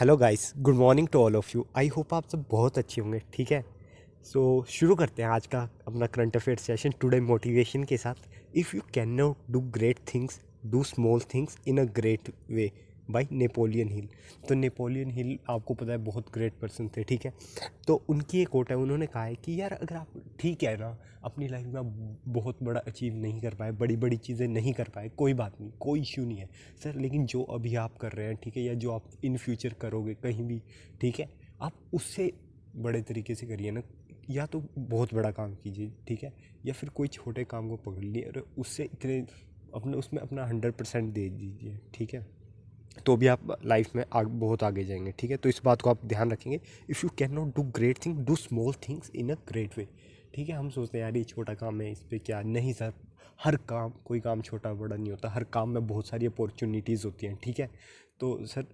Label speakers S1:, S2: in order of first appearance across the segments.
S1: Hello guys, good morning to all of you. I hope आप सब बहुत अच्छे होंगे। ठीक है, सो शुरू करते हैं आज का अपना current affair session today motivation के साथ। If you can not do great things, do small things in a great way, bye Napoleon Hill. तो नेपोलियन हिल आपको पता है बहुत ग्रेट पर्सन थे। ठीक है, तो उनकी एक कोट है, उन्होंने कहा है कि यार अगर आप ठीक है ना अपनी लाइफ में आप बहुत बड़ा अचीव नहीं कर पाए, बड़ी बड़ी चीज़ें नहीं कर पाए, कोई बात नहीं, कोई इश्यू नहीं है सर। लेकिन जो अभी आप कर रहे हैं, ठीक है, या जो आप इन फ्यूचर करोगे कहीं भी, ठीक है, आप उससे बड़े तरीके से करिए ना। या तो बहुत बड़ा काम कीजिए, ठीक है, या फिर कोई छोटे काम को पकड़ लिए और उससे इतने अपने उसमें अपना 100% दे दीजिए। ठीक है, तो भी आप लाइफ में बहुत आगे जाएंगे। ठीक है, तो इस बात को आप ध्यान रखेंगे। If you can not do great thing, do small things in a great way. ठीक है, हम सोचते हैं यार ये छोटा काम है, इस पर क्या, नहीं सर। हर काम, कोई काम छोटा बड़ा नहीं होता, हर काम में बहुत सारी अपॉर्चुनिटीज़ होती हैं। ठीक है, तो सर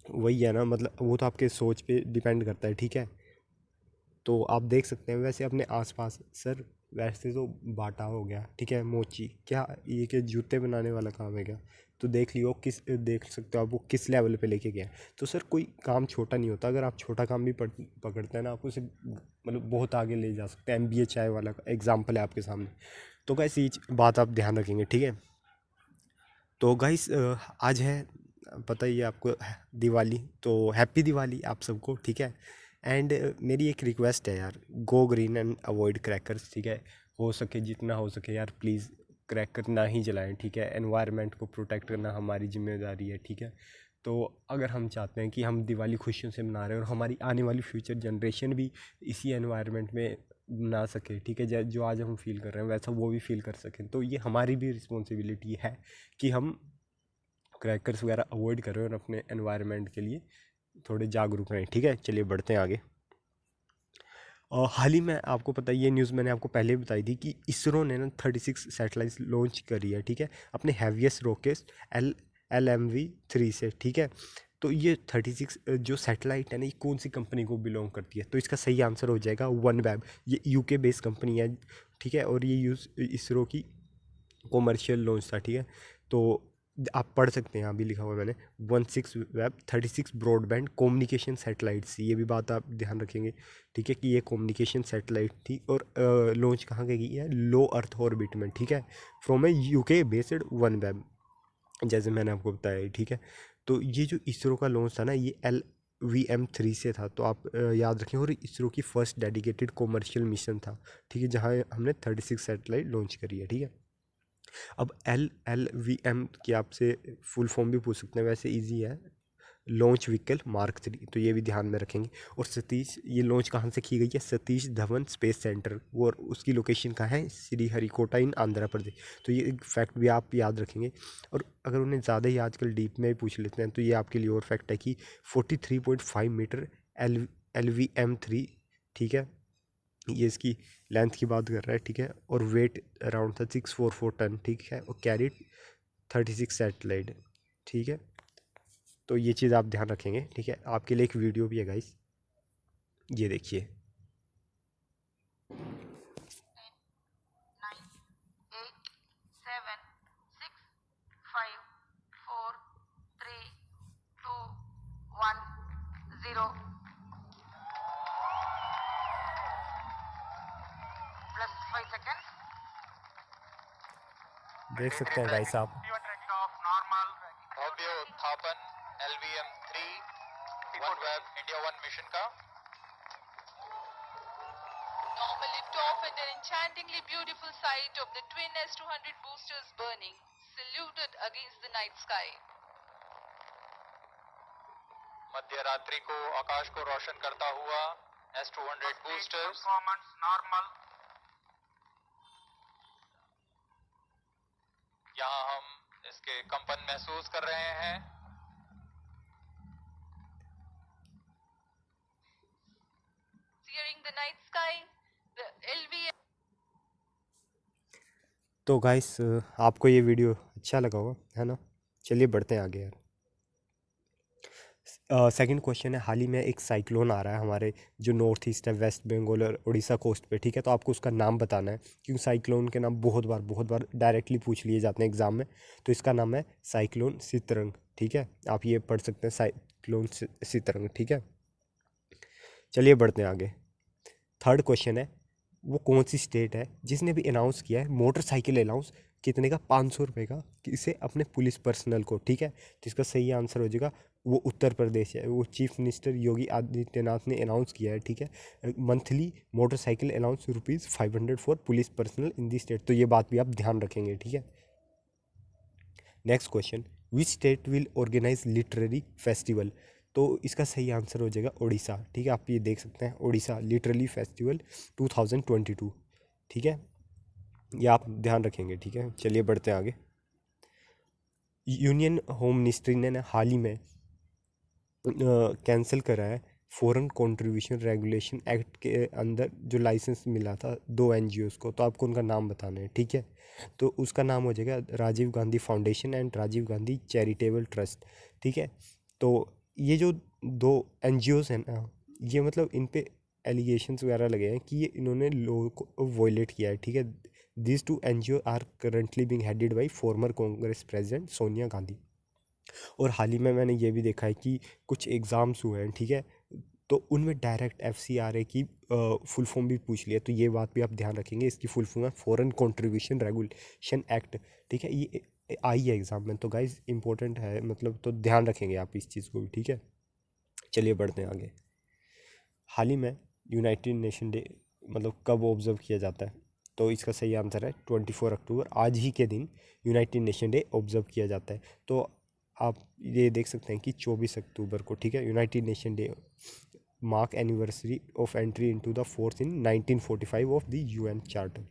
S1: वही है ना, मतलब वो तो आपके सोच पे डिपेंड करता है। ठीक है, तो आप देख सकते हैं वैसे अपने आसपास सर। वैसे तो बाटा हो गया, ठीक है, मोची, क्या ये कि जूते बनाने वाला काम है क्या? तो देख लियो किस, देख सकते हो आप वो किस लेवल पे लेके गया है। तो सर कोई काम छोटा नहीं होता, अगर आप छोटा काम भी पकड़ते हैं ना, आप उसे मतलब बहुत आगे ले जा सकते हैं। MBA चाय वाला एग्जाम्पल है आपके सामने। तो गाइस ये बात आप ध्यान रखेंगे। ठीक है, तो गाइस आज है, पता ही है आपको, दिवाली। तो हैप्पी दिवाली आप सबको। ठीक है, एंड मेरी एक रिक्वेस्ट है यार, go green and avoid crackers. ठीक है, हो सके जितना हो सके यार प्लीज़ क्रैकर ना ही जलाएं। ठीक है, एनवायरनमेंट को प्रोटेक्ट करना हमारी जिम्मेदारी है। ठीक है, तो अगर हम चाहते हैं कि हम दिवाली खुशियों से मना रहे हैं और हमारी आने वाली फ्यूचर जनरेशन भी इसी एनवायरनमेंट में मना सके, ठीक है, जो आज हम फील कर रहे हैं वैसा वो भी फील कर सकें, तो ये हमारी भी रिस्पॉन्सिबिलिटी है कि हम क्रैकर्स वगैरह अवॉइड करें और अपने एनवायरनमेंट के लिए थोड़े जागरूक रहें। ठीक है, चलिए बढ़ते हैं आगे। और हाल ही में आपको पता है, ये न्यूज़ मैंने आपको पहले भी बताई थी कि इसरो ने ना 36 सैटेलाइट्स लॉन्च करी है। ठीक है, अपने हैवीएस्ट रॉकेट LMV-3 से। ठीक है, तो ये 36 जो सैटेलाइट है ना, ये कौन सी कंपनी को बिलोंग करती है? तो इसका सही आंसर हो जाएगा वन वेब। ये UK बेस्ड कंपनी है। ठीक है, और ये यूज़ इसरो की कॉमर्शियल लॉन्च था। ठीक है, तो आप पढ़ सकते हैं, यहाँ भी लिखा हुआ है मैंने, 16 वेब 36 ब्रॉडबैंड कम्युनिकेशन सैटेलाइट्स, ये भी बात आप ध्यान रखेंगे। ठीक है, कि ये कम्युनिकेशन सैटेलाइट थी और लॉन्च कहाँ की गई है? लो अर्थ ऑर्बिट में। ठीक है, from A UK based one web, जैसे मैंने आपको बताया। ठीक है, तो ये जो इसरो का लॉन्च था ना, ये LVM-3 से था, तो आप याद रखें। और इसरो की फर्स्ट डेडिकेटेड कॉमर्शियल मिशन था। ठीक है, जहाँ हमने 36 सैटेलाइट लॉन्च करी है। ठीक है, अब LLVM की आपसे फुल फॉर्म भी पूछ सकते हैं, वैसे इजी है, लॉन्च व्हीकल मार्क 3, तो ये भी ध्यान में रखेंगे। और सतीश, ये लॉन्च कहाँ से की गई है? सतीश धवन स्पेस सेंटर, और उसकी लोकेशन कहाँ है? श्रीहरिकोटा इन आंध्र प्रदेश। तो ये एक फैक्ट भी आप याद रखेंगे। और अगर उन्हें ज़्यादा ही आजकल डीप में पूछ लेते हैं, तो ये आपके लिए और फैक्ट है कि 43.5 मीटर LVM-3, ठीक है, ये इसकी लेंथ की बात कर रहा है। ठीक है, और वेट अराउंड था 644 टन। ठीक है, और कैरिड 36 सैटेलाइट। ठीक है, तो ये चीज़ आप ध्यान रखेंगे। ठीक है, आपके लिए एक वीडियो भी है गाइस, ये देखिए।
S2: 9, 8, 7, 6, 5, 4, 3, 2, 1, 0 plus 5 seconds.
S1: देख सकते हैं गाइस आप।
S2: Normal भव्य उत्थापन LVM-3 OneWeb India 1 मिशन का। Normal liftoff at an enchantingly beautiful sight of the twin S-200 boosters burning, saluted against the night sky. मध्य रात्रि को आकाश को रोशन करता हुआ S-200 boosters performance normal. यहाँ हम इसके कंपन महसूस कर रहे हैं। Searing the night sky, the LVM।
S1: तो गाइस आपको ये वीडियो अच्छा लगा होगा, है ना? चलिए बढ़ते हैं आगे यार। सेकंड क्वेश्चन है, हाल ही में एक साइक्लोन आ रहा है हमारे जो नॉर्थ ईस्ट है, वेस्ट बंगाल और उड़ीसा कोस्ट पे। ठीक है, तो आपको उसका नाम बताना है, क्योंकि साइक्लोन के नाम बहुत बार डायरेक्टली पूछ लिए जाते हैं एग्जाम में। तो इसका नाम है साइक्लोन सितरंग। ठीक है, आप ये पढ़ सकते हैं साइक्लोन सितरंग, ठीक है। चलिए बढ़ते हैं आगे। थर्ड क्वेश्चन है, वो कौन सी स्टेट है जिसने भी अनाउंस किया है मोटरसाइकिल अलाउंस कितने का, 500 रुपये का, किसे अपने पुलिस पर्सनल को, ठीक है। जिसका सही आंसर हो जाएगा वो उत्तर प्रदेश है। वो चीफ मिनिस्टर योगी आदित्यनाथ ने अनाउंस किया है, ठीक है, monthly motorcycle allowance ₹500 for police personnel in the state. तो ये बात भी आप ध्यान रखेंगे, ठीक है। Next question, which state will organise literary festival. तो इसका सही आंसर हो जाएगा उड़ीसा, ठीक है। आप ये देख सकते हैं उड़ीसा लिटरेरी फेस्टिवल 2022, ठीक है। ये आप ध्यान रखेंगे, ठीक है। चलिए बढ़ते हैं आगे। यूनियन होम मिनिस्ट्री ने ना हाल ही में कैंसिल करा है फॉरेन कंट्रीब्यूशन रेगुलेशन एक्ट के अंदर जो लाइसेंस मिला था 2 NGOs को। तो आपको उनका नाम बताना है, ठीक है। तो उसका नाम हो जाएगा Rajiv Gandhi Foundation and Rajiv Gandhi Charitable Trust, ठीक है। तो ये जो 2 NGOs हैं ना, ये मतलब इन पे एलिगेशंस वगैरह लगे हैं कि ये इन्होंने लॉ को वॉयलेट किया है, ठीक है। This 2 NGO are currently being headed by former Congress president Sonia Gandhi. और हाल ही में मैंने ये भी देखा है कि कुछ एग्ज़ाम्स हुए हैं, ठीक है, तो उनमें डायरेक्ट FCRA की फुल फॉर्म भी पूछ लिया। तो ये बात भी आप ध्यान रखेंगे, इसकी फुल फॉर्म है फॉरेन कंट्रीब्यूशन रेगुलेशन एक्ट, ठीक है। ये आई है एग्ज़ाम में, तो गाइज इंपॉर्टेंट है मतलब, तो ध्यान रखेंगे आप इस चीज़ को भी, ठीक है। चलिए बढ़ते हैं आगे। हाल ही में यूनाइटेड नेशन डे मतलब कब ऑब्जर्व किया जाता है। तो इसका सही आंसर है 24 अक्टूबर, आज ही के दिन यूनाइटेड नेशन डे ऑब्जर्व किया जाता है। तो आप ये देख सकते हैं कि 24 अक्टूबर को, ठीक है, United nation day mark anniversary of entry into the force in 1945 of the UN charter.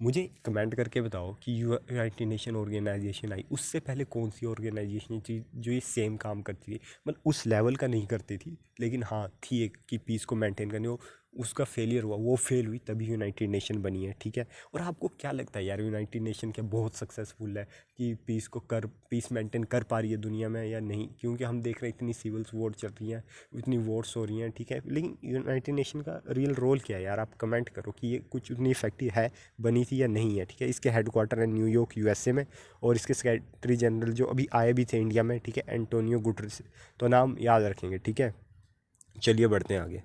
S1: मुझे कमेंट करके बताओ कि यूनाइटेड नेशन ऑर्गेनाइजेशन आई उससे पहले कौन सी ऑर्गेनाइजेशन थी जो ये सेम काम करती थी, मतलब उस लेवल का नहीं करती थी, लेकिन हाँ थी एक कि पीस को मेंटेन करने। वो उसका फेलियर हुआ, वो फेल हुई, तभी यूनाइटेड नेशन बनी है, ठीक है। और आपको क्या लगता है यार, यूनाइटेड नेशन क्या बहुत सक्सेसफुल है कि पीस मेंटेन कर पा रही है दुनिया में या नहीं? क्योंकि हम देख रहे हैं इतनी सिविल्स वॉर चल रही हैं, इतनी वॉर्स हो रही हैं, ठीक है। लेकिन यूनाइटेड नेशन का रियल रोल क्या है यार, आप कमेंट करो कि ये कुछ उतनी इफेक्टिव है, बनी थी या नहीं है, ठीक है। इसके हेडक्वार्टर है न्यूयॉर्क USA में, और इसके सेक्रेटरी जनरल जो अभी आए भी थे इंडिया में, ठीक है, एंटोनियो गुटरेस। तो नाम याद रखेंगे, ठीक है। चलिए बढ़ते हैं आगे।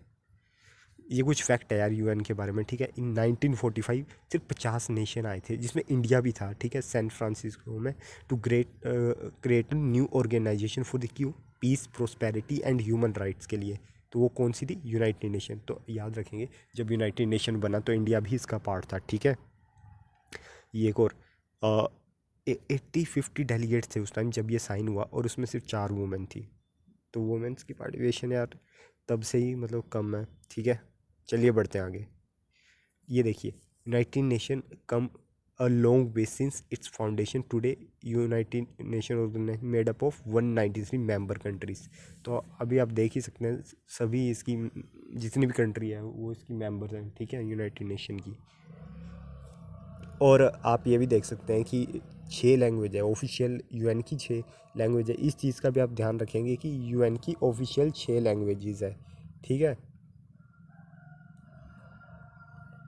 S1: ये कुछ फैक्ट है यार UN के बारे में, ठीक है। इन 1945 सिर्फ 50 नेशन आए थे, जिसमें इंडिया भी था, ठीक है, सैन फ्रांसिस्को में, to create new organisation for the क्यू peace prosperity and human rights के लिए। तो वो कौन सी थी? United Nation. तो याद रखेंगे जब यूनाइटेड नेशन बना तो इंडिया भी इसका पार्ट था, ठीक है। ये एक और 80-50 डेलीगेट्स थे उस टाइम जब ये साइन हुआ, और उसमें सिर्फ 4 वुमेन थी। तो वुमेन्स की पार्टिसिपेशन यार तब से ही मतलब कम है, ठीक है। चलिए बढ़ते हैं आगे। ये देखिए, United Nation come a long way since its foundation today. United Nation organisation made up of 193 member countries. तो अभी आप देख ही सकते हैं सभी इसकी जितनी भी कंट्री है वो इसकी मेंबर्स हैं, ठीक है, यूनाइटेड नेशन की। और आप ये भी देख सकते हैं कि 6 लैंग्वेज है ऑफिशियल, UN की 6 लैंग्वेज है। इस चीज़ का भी आप ध्यान रखेंगे कि UN की ऑफिशियल 6 लैंग्वेजेस है, ठीक है।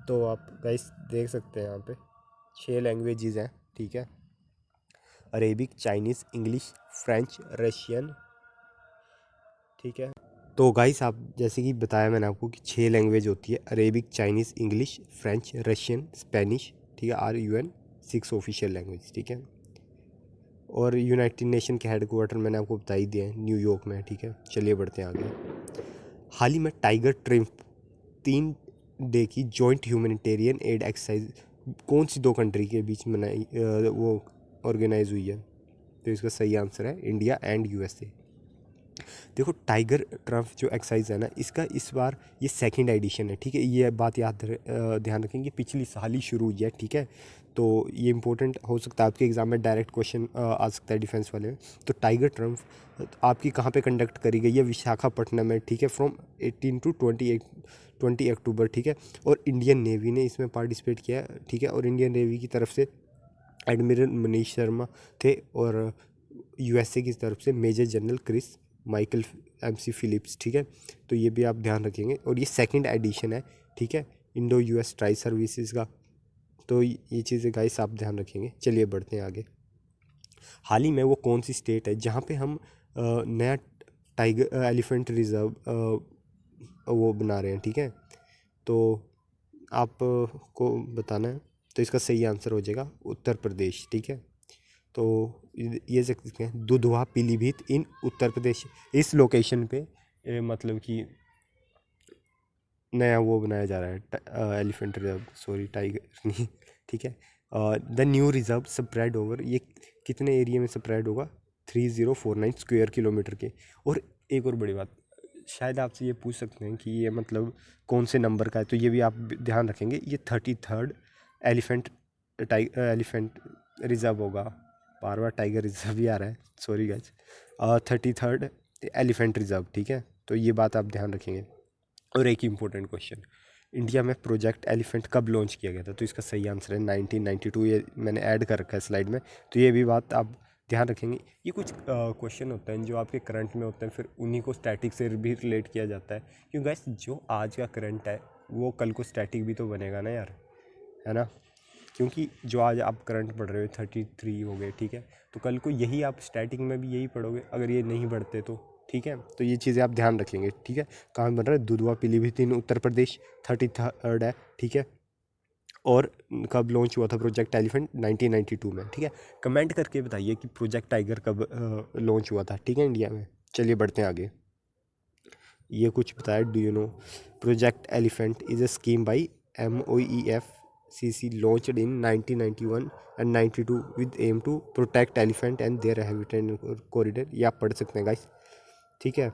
S1: तो आप गाइस देख सकते हैं यहाँ पे 6 लैंग्वेजेस हैं, ठीक है। Arabic, Chinese, English, French, Russian, ठीक है। तो गाइस आप जैसे कि बताया मैंने आपको कि 6 लैंग्वेज होती है, Arabic, Chinese, English, French, Russian, Spanish, ठीक है, आर UN 6 ऑफिशियल लैंग्वेज, ठीक है। और यूनाइटेड नेशन के हेडक्वार्टर मैंने आपको बता ही दिया है न्यूयॉर्क में, ठीक है। चलिए बढ़ते हैं आगे। हाल ही में टाइगर ट्रिम्प 3 डे की जॉइंट ह्यूमैनिटेरियन एड एक्सरसाइज कौन सी 2 कंट्री के बीच मनाई वो ऑर्गेनाइज हुई है? तो इसका सही आंसर है इंडिया एंड USA। देखो टाइगर ट्रम्प जो एक्सरसाइज है ना, इसका इस बार ये सेकंड एडिशन है, ठीक है। ये बात ध्यान रखेंगे, पिछली साल ही शुरू हुई है, ठीक है। तो ये इंपॉर्टेंट हो सकता है आपके एग्जाम में डायरेक्ट क्वेश्चन आ सकता है डिफेंस वाले में। तो टाइगर ट्रम्प आपकी कहाँ पे कंडक्ट करी गई है? विशाखापट्टनम में, ठीक है, फ्रॉम 18 to 20 अक्टूबर, ठीक है। और इंडियन नेवी ने इसमें पार्टिसिपेट किया है, ठीक है। और इंडियन नेवी की तरफ से एडमिरल मनीष शर्मा थे, और USA की तरफ से Major General Chris Michael MC Phillips, ठीक है। तो ये भी आप ध्यान रखेंगे, और ये सेकंड एडिशन है, ठीक है, इंडो US ट्राई सर्विसेज का। तो ये चीज़ें गाइस आप ध्यान रखेंगे। चलिए बढ़ते हैं आगे। हाल ही में वो कौन सी स्टेट है जहाँ पे हम नया टाइगर एलिफेंट रिजर्व वो बना रहे हैं, ठीक है। तो आप को बताना है, तो इसका सही आंसर हो जाएगा उत्तर प्रदेश, ठीक है। तो ये सकते हैं दुधवा पीलीभीत इन उत्तर प्रदेश, इस लोकेशन पे मतलब कि नया वो बनाया जा रहा है एलिफेंट रिजर्व, सॉरी टाइगर नहीं, ठीक है। The new reserve spread over, ये कितने एरिया में स्प्रेड होगा, 3049 स्क्वायर किलोमीटर के। और एक और बड़ी बात, शायद आपसे ये पूछ सकते हैं कि ये मतलब कौन से नंबर का है, तो ये भी आप ध्यान रखेंगे, ये 33rd एलिफेंट एलिफेंट रिजर्व होगा। बार बार टाइगर रिजर्व ही आ रहा है, sorry guys. 33rd elephant reserve, ठीक है। तो ये बात आप ध्यान रखेंगे। और एक इम्पोर्टेंट क्वेश्चन, इंडिया में प्रोजेक्ट एलिफेंट कब लॉन्च किया गया था, तो इसका सही आंसर है 1992, ये मैंने ऐड कर रखा है स्लाइड में, तो ये भी बात आप ध्यान रखेंगे। ये कुछ क्वेश्चन होते हैं जो आपके करंट में होते हैं, फिर उन्हीं को स्टैटिक से भी रिलेट किया जाता है, क्योंकि गाइस जो आज का करंट है वो कल को स्टैटिक भी तो बनेगा ना यार, है ना। क्योंकि जो आज आप करंट पढ़ रहे हो 33 हो गए, ठीक है, तो कल को यही आप स्टैटिक में भी यही पढ़ोगे अगर ये नहीं बढ़ते तो, ठीक है। तो ये चीज़ें आप ध्यान रखेंगे, ठीक है। कहाँ बन रहा है, दुधवा पीलीभीत इन उत्तर प्रदेश, 33rd है, ठीक है। और कब लॉन्च हुआ था प्रोजेक्ट एलिफेंट, 1992 में, ठीक है। कमेंट करके बताइए कि प्रोजेक्ट टाइगर कब लॉन्च हुआ था, ठीक है, इंडिया में। चलिए बढ़ते हैं आगे। ये कुछ बताया, do you know project elephant is a scheme by MOEFCC launched in 1991 and 92 with aim to protect elephant and their habitat corridor। ये आप पढ़ सकते हैं गाइस, ठीक है।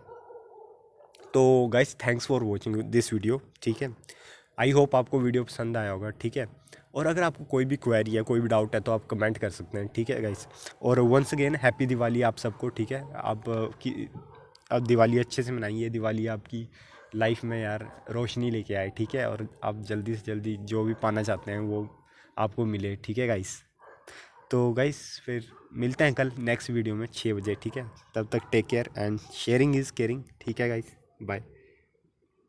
S1: तो guys thanks for watching this video, ठीक है। आई होप आपको वीडियो पसंद आया होगा, ठीक है। और अगर आपको कोई भी क्वेरी है, कोई भी डाउट है, तो आप कमेंट कर सकते हैं, ठीक है गाइस। और वंस अगेन हैप्पी दिवाली आप सबको, ठीक है। आप की अब दिवाली अच्छे से मनाइए, दिवाली आपकी लाइफ में यार रोशनी लेके आए, ठीक है। और आप जल्दी से जल्दी जो भी पाना चाहते हैं वो आपको मिले, ठीक है गाइस। तो गाइस फिर मिलते हैं कल नेक्स्ट वीडियो में 6 बजे, ठीक है। तब तक take care and sharing is caring, ठीक है गाइस, बाय।